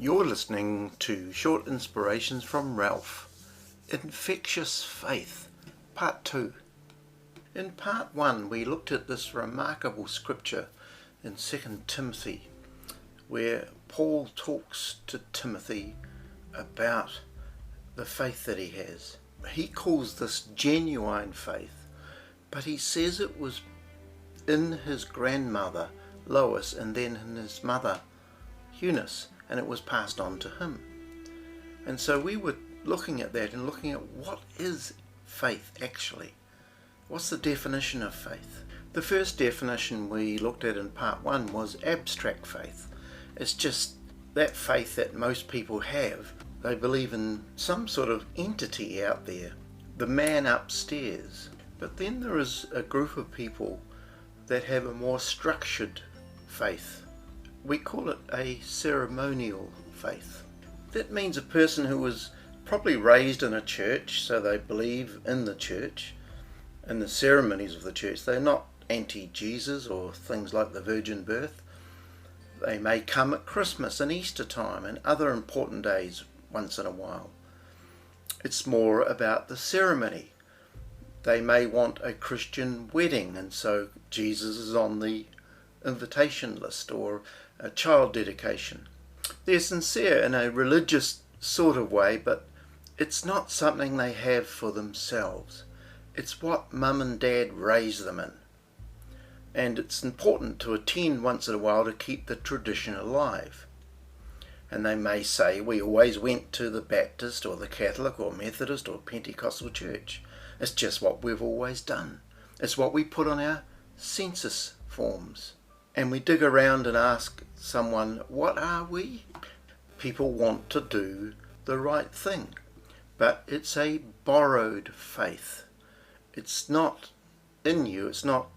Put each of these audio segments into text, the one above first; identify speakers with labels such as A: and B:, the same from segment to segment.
A: You're listening to Short Inspirations from Ralph. Infectious Faith, Part 2. In Part 1 we looked at this remarkable scripture in 2 Timothy where Paul talks to Timothy about the faith that he has. He calls this genuine faith, but he says it was in his grandmother Lois and then in his mother Eunice, and it was passed on to him. And so we were looking at that and looking at what is faith actually. What's the definition of faith? The first definition we looked at in part 1 was abstract faith. It's just that faith that most people have. They believe in some sort of entity out there, the man upstairs. But then there is a group of people that have a more structured faith. We call it a ceremonial faith. That means a person who was probably raised in a church, so they believe in the church, in the ceremonies of the church. They're not anti-Jesus or things like the virgin birth. They may come at Christmas and Easter time and other important days once in a while. It's more about the ceremony. They may want a Christian wedding, and so Jesus is on the invitation list, or a child dedication. They're sincere in a religious sort of way, but it's not something they have for themselves. It's what mum and dad raised them in. And it's important to attend once in a while to keep the tradition alive. And they may say, we always went to the Baptist or the Catholic or Methodist or Pentecostal church. It's just what we've always done. It's what we put on our census forms. And we dig around and ask someone, what are we? People want to do the right thing, but it's a borrowed faith. It's not in you, it's not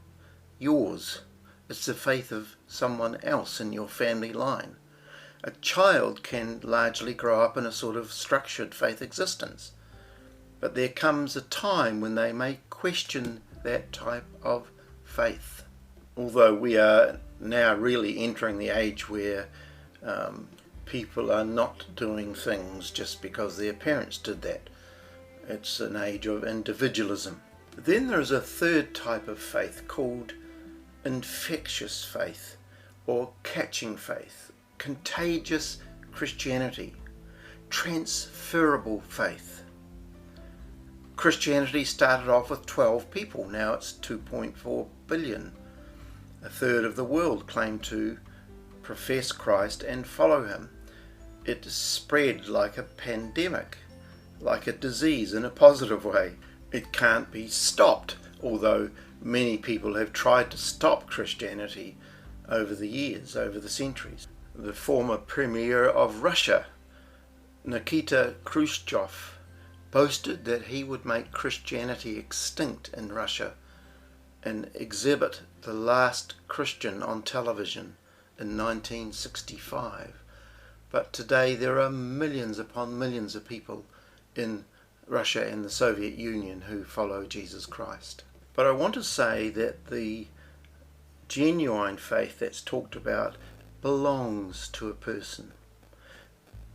A: yours. It's the faith of someone else in your family line. A child can largely grow up in a sort of structured faith existence, but there comes a time when they may question that type of faith. Although we are now really entering the age where people are not doing things just because their parents did that. It's an age of individualism. Then there is a third type of faith called infectious faith or catching faith, contagious Christianity, transferable faith. Christianity started off with 12 people, now it's 2.4 billion. A third of the world claim to profess Christ and follow him. It spread like a pandemic, like a disease in a positive way. It can't be stopped, although many people have tried to stop Christianity over the years, over the centuries. The former premier of Russia, Nikita Khrushchev, boasted that he would make Christianity extinct in Russia and exhibit the last Christian on television in 1965. But today there are millions upon millions of people in Russia and the Soviet Union who follow Jesus Christ. But I want to say that the genuine faith that's talked about belongs to a person.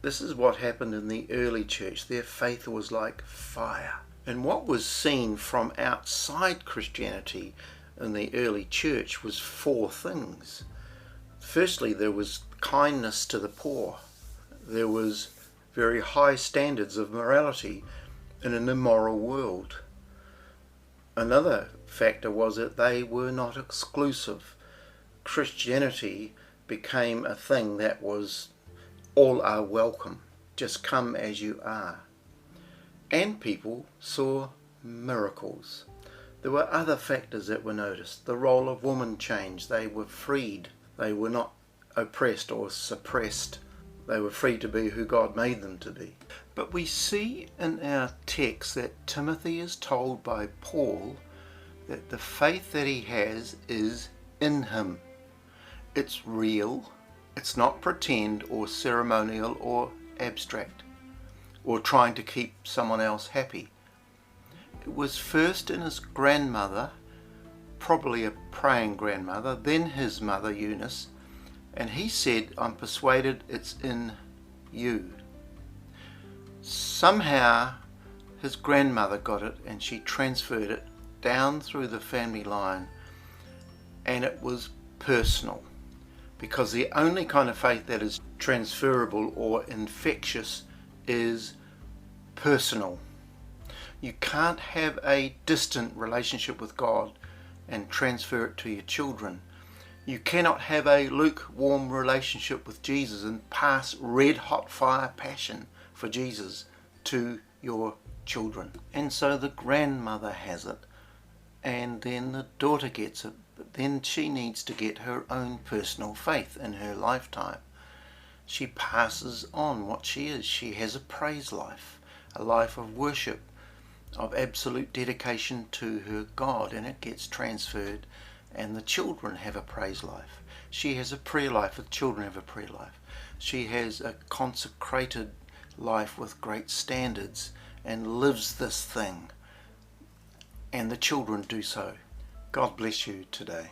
A: This is what happened in the early church. Their faith was like fire. And what was seen from outside Christianity in the early church was 4 things. Firstly, there was kindness to the poor. There was very high standards of morality in an immoral world. Another factor was that they were not exclusive. Christianity became a thing that was all are welcome. Just come as you are. And people saw miracles. There were other factors that were noticed. The role of women changed. They were freed. They were not oppressed or suppressed. They were free to be who God made them to be. But we see in our text that Timothy is told by Paul that the faith that he has is in him. It's real. It's not pretend or ceremonial or abstract, or trying to keep someone else happy. It was first in his grandmother, probably a praying grandmother, then his mother Eunice, and he said, I'm persuaded it's in you. Somehow his grandmother got it and she transferred it down through the family line, and it was personal, because the only kind of faith that is transferable or infectious is personal. You can't have a distant relationship with God and transfer it to your children. You cannot have a lukewarm relationship with Jesus and pass red hot fire passion for Jesus to your children. And so the grandmother has it, and then the daughter gets it, but then she needs to get her own personal faith in her lifetime. She passes on what she is. She has a praise life, a life of worship, of absolute dedication to her God, and it gets transferred, and the children have a praise life. She has a prayer life, the children have a prayer life. She has a consecrated life with great standards and lives this thing, and the children do so. God bless you today.